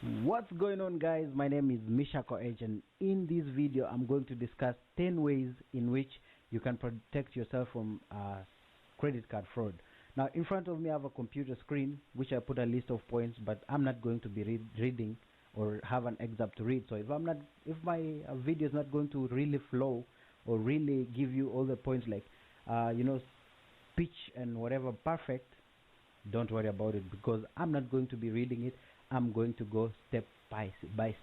What's going on, guys? My name is Misha Koech, and in this video I'm going to discuss 10 ways in which you can protect yourself from credit card fraud. Now in front of me I have a computer screen which I put a list of points, but I'm not going to be reading or have an excerpt to read. So if my video is not going to really flow or really give you all the points like speech and whatever perfect, don't worry about it, because I'm not going to be reading it. I'm going to go step by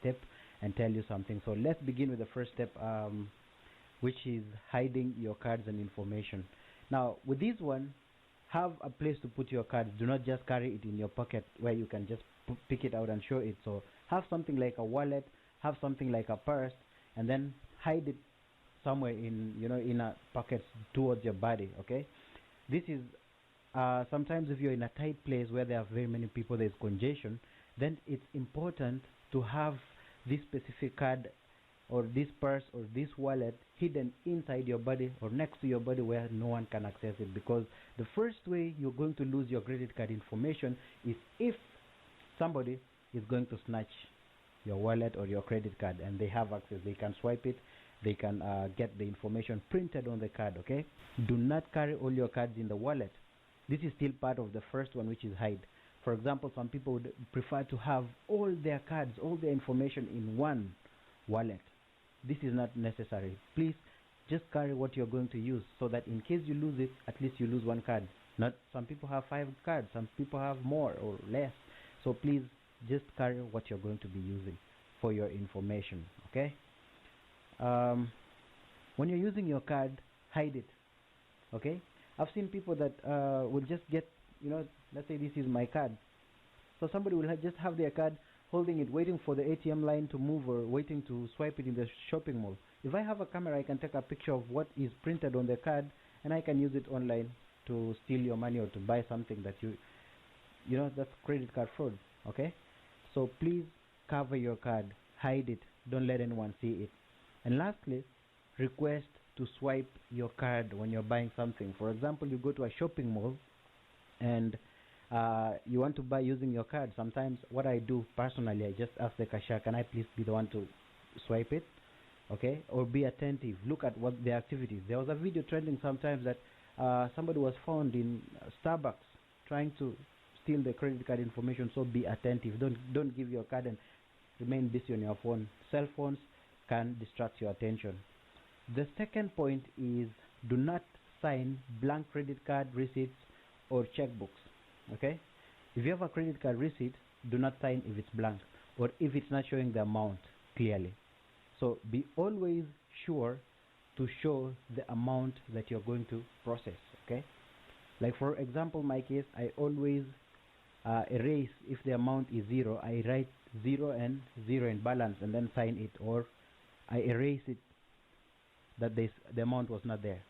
step and tell you something. So let's begin with the first step, which is hiding your cards and information. Now with this one, have a place to put your cards. Do not just carry it in your pocket where you can just pick it out and show it. So have something like a wallet, have something like a purse, and then hide it somewhere in a pocket towards your body. Okay, this is sometimes if you're in a tight place where there are very many people, there's congestion, then it's important to have this specific card or this purse or this wallet hidden inside your body or next to your body where no one can access it. Because the first way you're going to lose your credit card information is if somebody is going to snatch your wallet or your credit card and they have access. They can swipe it, they can get the information printed on the card. Okay, do not carry all your cards in the wallet. This is still part of the first one, which is hide. For example, some people would prefer to have all their cards, all their information in one wallet. This is not necessary. Please just carry what you're going to use, so that in case you lose it, at least you lose one card. Not some people have 5 cards, some people have more or less. So please just carry what you're going to be using for your information. Okay? When you're using your card, hide it. Okay? I've seen people that will just get, let's say this is my card. So somebody will just have their card, holding it, waiting for the ATM line to move or waiting to swipe it in the shopping mall. If I have a camera, I can take a picture of what is printed on the card and I can use it online to steal your money or to buy something that that's credit card fraud. Okay? So please cover your card, hide it, don't let anyone see it. And lastly, request to swipe your card when you're buying something. For example, you go to a shopping mall and you want to buy using your card. Sometimes what I do personally, I just ask the cashier, can I please be the one to swipe it? Okay? Or be attentive, look at what the activities. There was a video trending sometimes that somebody was found in Starbucks trying to steal the credit card information. So be attentive. Don't give your card and remain busy on your phone. Cell phones can distract your attention. The second point is, do not sign blank credit card receipts or checkbooks. Okay? If you have a credit card receipt, do not sign if it's blank or if it's not showing the amount clearly. So be always sure to show the amount that you're going to process. Okay? Like for example, my case, I always erase if the amount is 0. I write 0 and 0 in balance and then sign it, or I erase it that the amount was not there.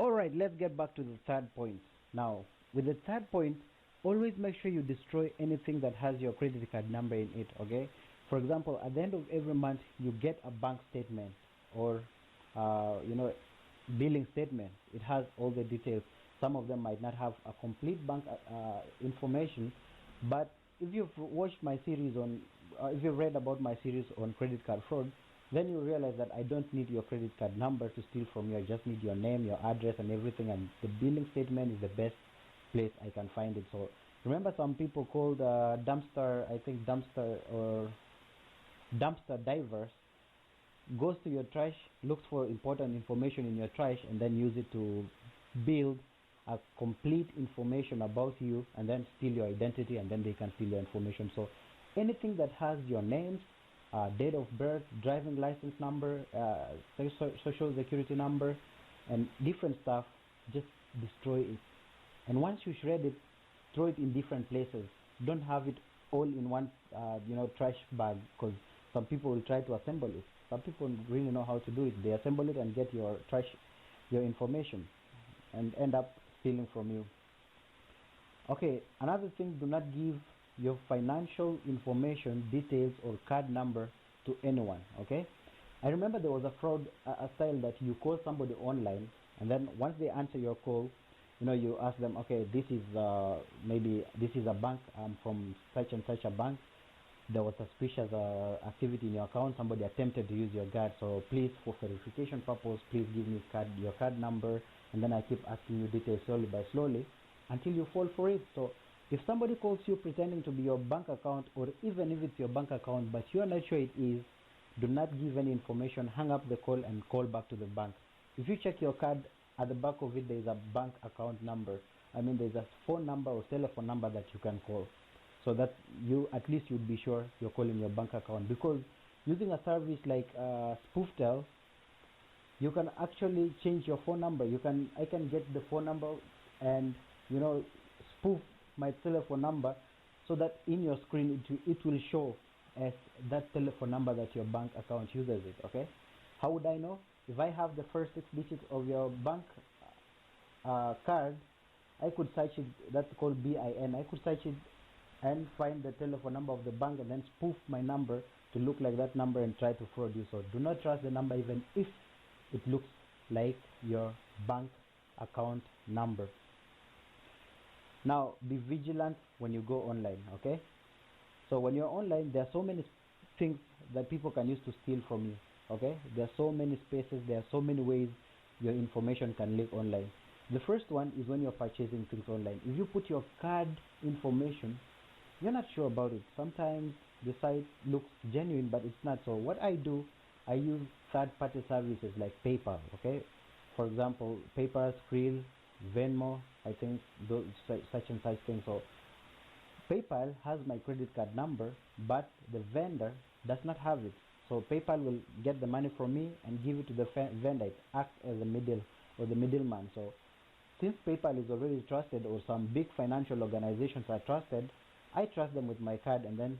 Alright, let's get back to the third point. Now with the third point, always make sure you destroy anything that has your credit card number in it. Okay? For example, at the end of every month you get a bank statement or billing statement. It has all the details. Some of them might not have a complete bank information, but if you've watched my series on if you've read about my series on credit card fraud, then you realize that I don't need your credit card number to steal from you. I just need your name, your address, and everything, and the billing statement is the best place I can find it. So remember, some people called dumpster divers goes to your trash, looks for important information in your trash, and then use it to build a complete information about you and then steal your identity, and then they can steal your information. So anything that has your names, date of birth, driving license number, social security number, and different stuff, just destroy it. And once you shred it, throw it in different places. Don't have it all in one trash bag, because some people will try to assemble it. Some people really know how to do it. They assemble it and get your information and end up stealing from you. Okay, another thing, do not give your financial information, details, or card number to anyone. Okay? I remember there was a fraud style that you call somebody online, and then once they answer your call, you ask them, okay, this is maybe this is a bank, I'm from such and such a bank, there was suspicious activity in your account, somebody attempted to use your card, so please, for verification purpose, please give me your card number, and then I keep asking you details slowly by slowly until you fall for it. So if somebody calls you pretending to be your bank account, or even if it's your bank account but you are not sure it is, do not give any information, hang up the call and call back to the bank. If you check your card, at the back of it there is a bank account number. I mean, there's a phone number or telephone number that you can call, so that you at least you'd be sure you're calling your bank account. Because using a service like Spooftel, you can actually change your phone number. I can get the phone number and spoof my telephone number, so that in your screen it will show as that telephone number that your bank account uses it. Okay, how would I know? If I have the first 6 digits of your bank card, I could search it. That's called BIN. I could search it and find the telephone number of the bank and then spoof my number to look like that number and try to fraud you. So do not trust the number even if it looks like your bank account number. Now be vigilant when you go online. Okay, so when you're online, there are so many things that people can use to steal from you. Okay, there are so many spaces, there are so many ways your information can leak online. The first one is when you're purchasing things online. If you put your card information, you're not sure about it. Sometimes the site looks genuine but it's not. So what I do, I use third-party services like PayPal. Okay, for example, PayPal, Skrill, Venmo, I think those such and such things. So PayPal has my credit card number, but the vendor does not have it. So PayPal will get the money from me and give it to the vendor. It acts as a middleman. So since PayPal is already trusted, or some big financial organizations are trusted, I trust them with my card, and then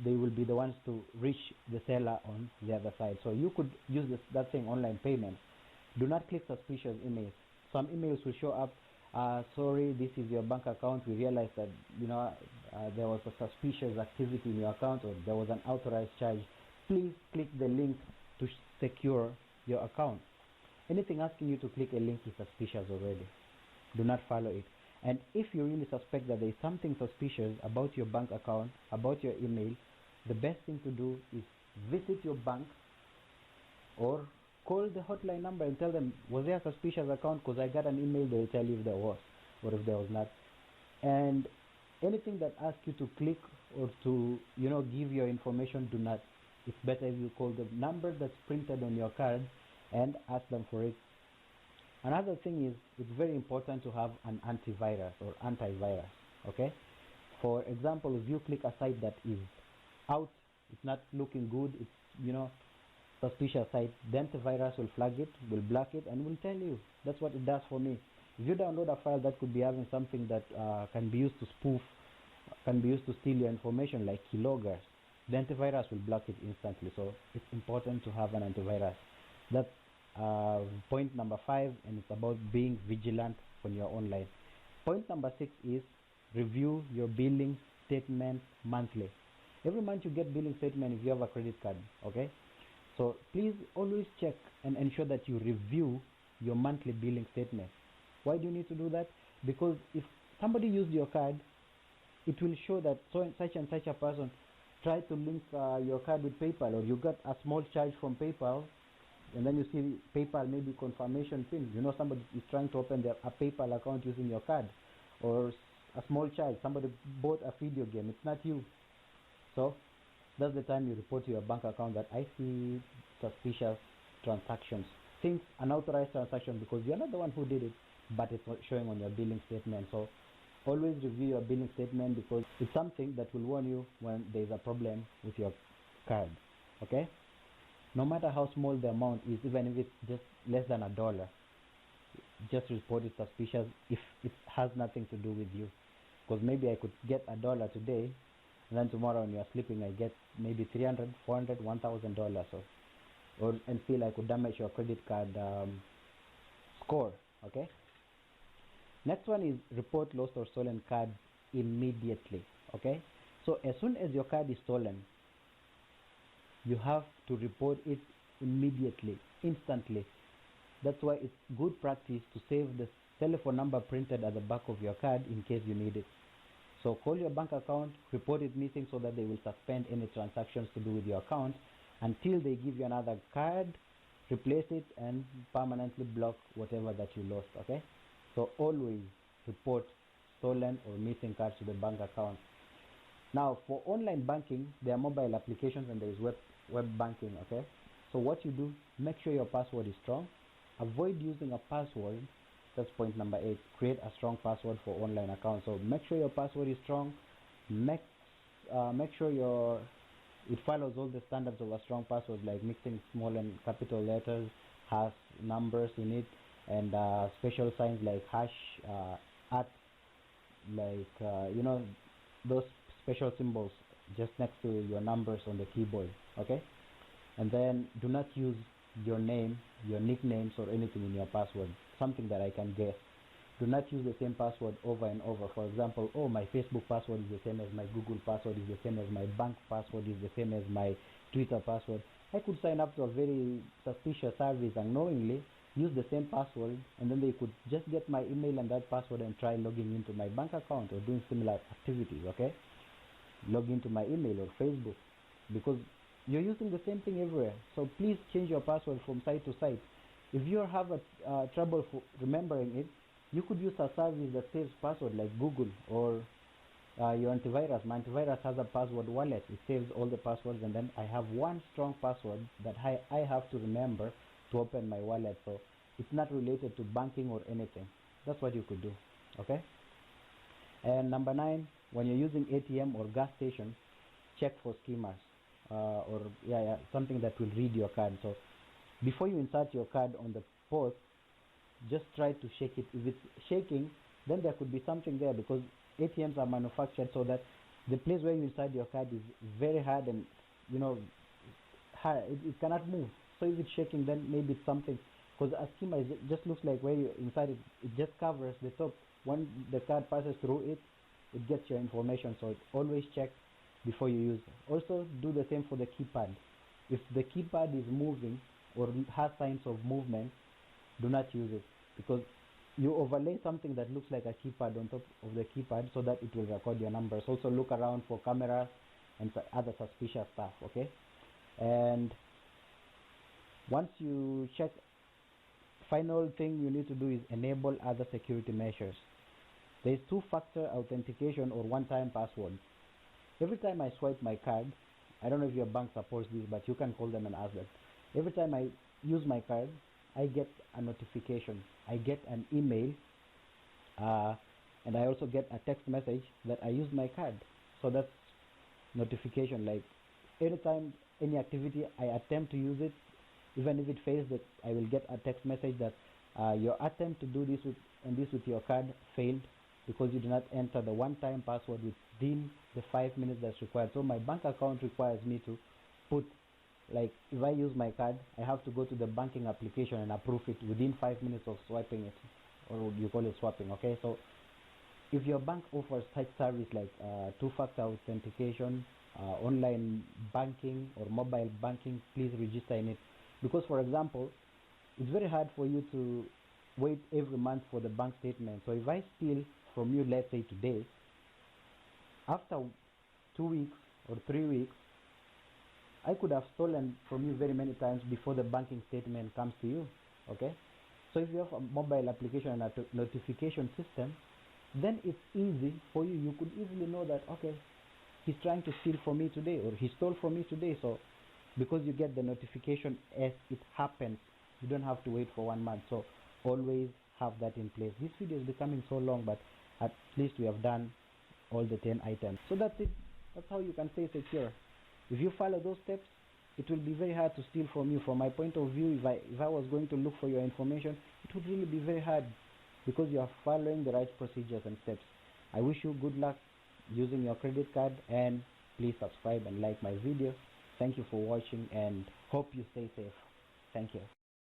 they will be the ones to reach the seller on the other side. So you could use that thing, online payment. Do not click suspicious emails. Some emails will show up, sorry, this is your bank account. We realized that there was a suspicious activity in your account, or there was an authorized charge. Please click the link to secure your account. Anything asking you to click a link is suspicious already. Do not follow it. And if you really suspect that there is something suspicious about your bank account, about your email, the best thing to do is visit your bank or call the hotline number and tell them, was there a suspicious account? Because I got an email. They will tell you if there was or if there was not. And anything that asks you to click or to give your information, do not. It's better if you call the number that's printed on your card and ask them for it. Another thing is, it's very important to have an antivirus. Okay, for example, if you click a site that is out, it's not looking good, it's suspicious site, the antivirus will flag it, will block it, and will tell you. That's what it does for me. If you download a file that could be having something that can be used to spoof, can be used to steal your information, like keyloggers, the antivirus will block it instantly. So it's important to have an antivirus. That's point number 5, and it's about being vigilant when you're online. Point number 6 is review your billing statement monthly. Every month you get billing statement if you have a credit card. Okay, so please always check and ensure that you review your monthly billing statement. Why do you need to do that? Because if somebody used your card, it will show that such and such a person tried to link your card with PayPal, or you got a small charge from PayPal, and then you see PayPal maybe confirmation pin. Somebody is trying to open a PayPal account using your card, or a small charge. Somebody bought a video game. It's not you. So that's the time you report to your bank account that I see suspicious transactions. Things unauthorized transaction, because you're not the one who did it, but it's showing on your billing statement. So always review your billing statement, because it's something that will warn you when there's a problem with your card. Okay? No matter how small the amount is, even if it's just less than $1, just report it suspicious if it has nothing to do with you. Because maybe I could get $1 today, and then tomorrow when you're sleeping I get maybe $300, $400, $1,000. And still I could damage your credit card score. Okay? Next one is report lost or stolen card immediately. Okay? So as soon as your card is stolen, you have to report it immediately, instantly. That's why it's good practice to save the telephone number printed at the back of your card in case you need it. So call your bank account, report it missing so that they will suspend any transactions to do with your account until they give you another card, replace it, and permanently block whatever that you lost. Okay, so always report stolen or missing cards to the bank account. Now for online banking, there are mobile applications and there is web banking. Okay, so what you do, make sure your password is strong. Avoid using a password. That's point number 8. Create a strong password for online accounts. So make sure your password is strong. Make sure it follows all the standards of a strong password, like mixing small and capital letters, has numbers in it, and special signs like hash, at, like those special symbols just next to your numbers on the keyboard. Okay, and then do not use your name, your nicknames, or anything in your password, something that I can guess. Do not use the same password over and over. For example, oh, my Facebook password is the same as my Google password, is the same as my bank password, is the same as my Twitter password. I could sign up to a very suspicious service unknowingly, use the same password, and then they could just get my email and that password and try logging into my bank account or doing similar activities. Okay, log into my email or Facebook, because you're using the same thing everywhere. So please change your password from site to site. If you have trouble remembering it, you could use a service that saves password like Google or your antivirus. My antivirus has a password wallet. It saves all the passwords, and then I have one strong password that I have to remember to open my wallet. So it's not related to banking or anything. That's what you could do. Okay. And number 9, when you're using ATM or gas station, check for skimmers. Or something that will read your card. So before you insert your card on the post, just try to shake it. If it's shaking, then there could be something there, because ATMs are manufactured so that the place where you insert your card is very hard and hard. It cannot move. So if it's shaking, then maybe it's something. Because a skimmer just looks like where you insert it, it just covers the top. When the card passes through it, it gets your information. So always check before you use it. Also do the same for the keypad. If the keypad is moving or has signs of movement, do not use it, because you overlay something that looks like a keypad on top of the keypad so that it will record your numbers. Also look around for cameras and other suspicious stuff. Okay, and once you check, final thing you need to do is enable other security measures. There is 2-factor authentication or one-time password. Every time I swipe my card, I don't know if your bank supports this, but you can call them and ask them. Every time I use my card, I get a notification. I get an email, and I also get a text message that I used my card. So that's notification. Like anytime any activity I attempt to use it, even if it fails, that I will get a text message that your attempt to do this with your card failed, because you do not enter the one-time password within the 5 minutes that's required. So my bank account requires me to put, like, if I use my card, I have to go to the banking application and approve it within 5 minutes of swiping it, or you call it swapping. Okay, so if your bank offers such service like 2-factor authentication, online banking or mobile banking, please register in it. Because, for example, it's very hard for you to wait every month for the bank statement. So if I steal from you, let's say today, after 2 weeks or 3 weeks, I could have stolen from you very many times before the banking statement comes to you. Okay, so if you have a mobile application and a notification system, then it's easy for you. You could easily know that, okay, he's trying to steal from me today, or he stole from me today. So because you get the notification as it happens, you don't have to wait for 1 month. So always have that in place. This video is becoming so long, but at least we have done all the 10 items. So that's it. That's how you can stay secure. If you follow those steps, it will be very hard to steal from you. From my point of view, if I was going to look for your information, it would really be very hard, because you are following the right procedures and steps. I wish you good luck using your credit card, and please subscribe and like my video. Thank you for watching, and hope you stay safe. Thank you.